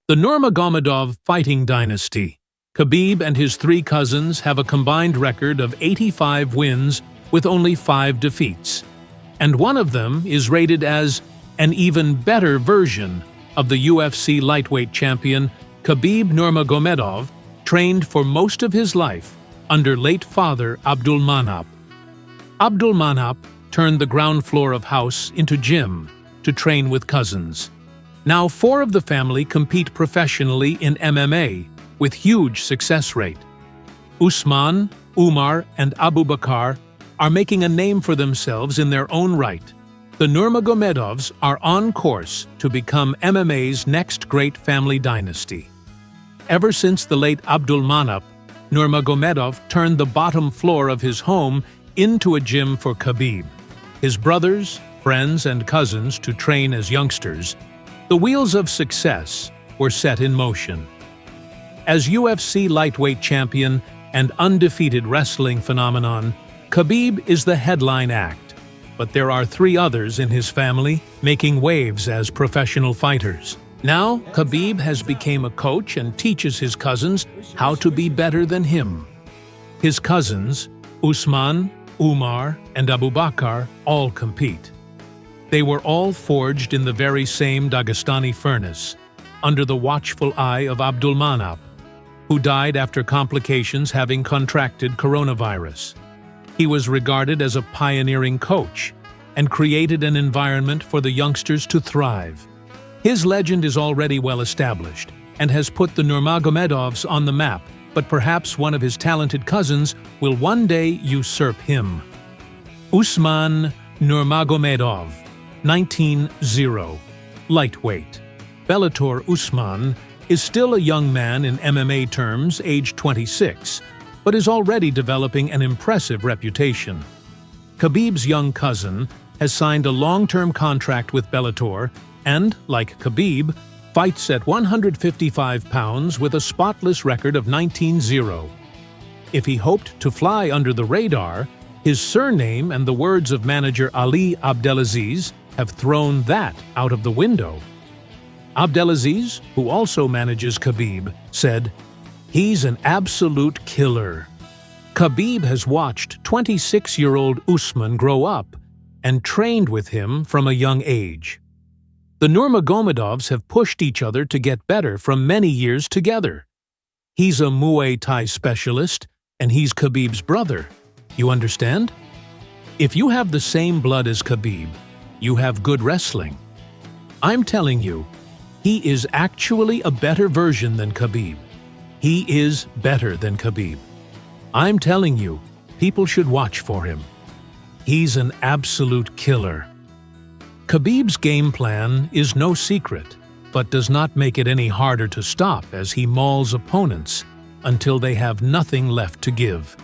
The Nurmagomedov fighting dynasty. Khabib and his three cousins have a combined record of 85 wins with only 5 defeats. And one of them is rated as an even better version of the UFC lightweight champion Khabib Nurmagomedov, trained for most of his life under late father Abdulmanap. Abdulmanap turned the ground floor of house into gym to train with cousins. Now 4 of the family compete professionally in MMA with huge success rate. Usman, Umar, and Abu Bakr are making a name for themselves in their own right. The Nurmagomedovs are on course to become MMA's next great family dynasty. Ever since the late Abdulmanap, Nurmagomedov turned the bottom floor of his home into a gym for Khabib, his brothers, friends, and cousins to train as youngsters. The wheels of success were set in motion. As UFC lightweight champion and undefeated wrestling phenomenon, Khabib is the headline act, but there are 3 others in his family making waves as professional fighters. Now, Khabib has become a coach and teaches his cousins how to be better than him. His cousins, Usman, Umar, and Abu Bakr, all compete. They were all forged in the very same Dagestani furnace, under the watchful eye of Abdulmanap, who died after complications having contracted coronavirus. He was regarded as a pioneering coach and created an environment for the youngsters to thrive. His legend is already well established and has put the Nurmagomedovs on the map, but perhaps one of his talented cousins will one day usurp him. Usman Nurmagomedov, 19-0, lightweight. Bellator Usman is still a young man in MMA terms, age 26, but is already developing an impressive reputation. Khabib's young cousin has signed a long-term contract with Bellator and, like Khabib, fights at 155 pounds with a spotless record of 19-0. If he hoped to fly under the radar, his surname and the words of manager Ali Abdelaziz have thrown that out of the window. Abdelaziz, who also manages Khabib, said, "He's an absolute killer." Khabib has watched 26-year-old Usman grow up and trained with him from a young age. The Nurmagomedovs have pushed each other to get better from many years together. He's a Muay Thai specialist, and he's Khabib's brother. You understand? If you have the same blood as Khabib, you have good wrestling. I'm telling you, he is actually a better version than Khabib. He is better than Khabib. I'm telling you, people should watch for him. He's an absolute killer. Khabib's game plan is no secret, but does not make it any harder to stop as he mauls opponents until they have nothing left to give.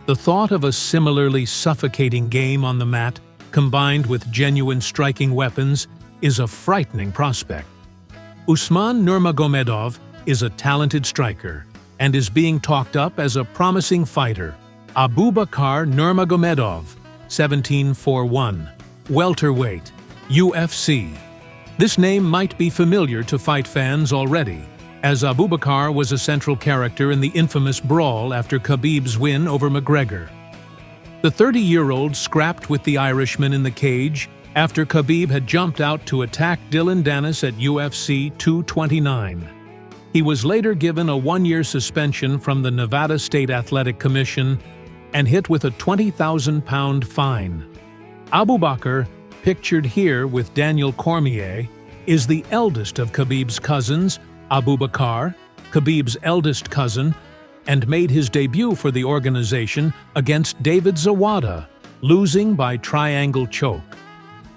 The thought of a similarly suffocating game on the mat, combined with genuine striking weapons, is a frightening prospect. Usman Nurmagomedov is a talented striker and is being talked up as a promising fighter. Abu Bakr Nurmagomedov, 17-4-1, welterweight, UFC. This name might be familiar to fight fans already, as Abu Bakr was a central character in the infamous brawl after Khabib's win over McGregor. The 30-year-old scrapped with the Irishman in the cage after Khabib had jumped out to attack Dylan Dennis at UFC 229. He was later given a 1-year suspension from the Nevada State Athletic Commission and hit with a 20,000-pound fine. Abu Bakr, pictured here with Daniel Cormier, is the eldest of Khabib's cousins, Abu Bakr, Khabib's eldest cousin, and made his debut for the organization against David Zawada, losing by triangle choke.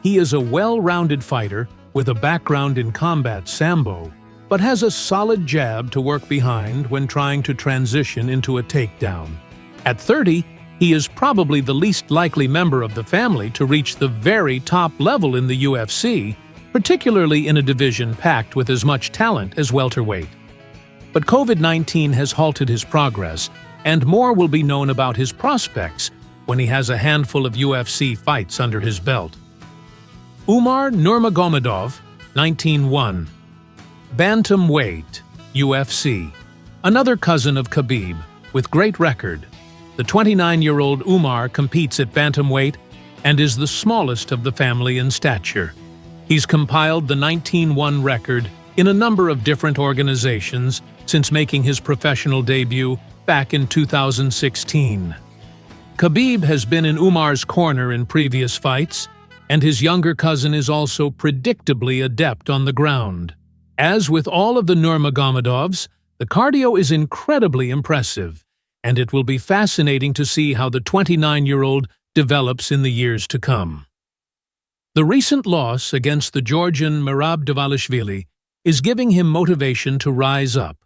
He is a well-rounded fighter with a background in combat sambo, but has a solid jab to work behind when trying to transition into a takedown. At 30, he is probably the least likely member of the family to reach the very top level in the UFC, particularly in a division packed with as much talent as welterweight. But COVID-19 has halted his progress, and more will be known about his prospects when he has a handful of UFC fights under his belt. Umar Nurmagomedov, 19-1. Bantamweight, UFC. Another cousin of Khabib, with great record. The 29-year-old Umar competes at bantamweight and is the smallest of the family in stature. He's compiled the 19-1 record in a number of different organizations since making his professional debut back in 2016. Khabib has been in Umar's corner in previous fights, and his younger cousin is also predictably adept on the ground. As with all of the Nurmagomedovs, the cardio is incredibly impressive, and it will be fascinating to see how the 29-year-old develops in the years to come. The recent loss against the Georgian Merab Dvalishvili is giving him motivation to rise up.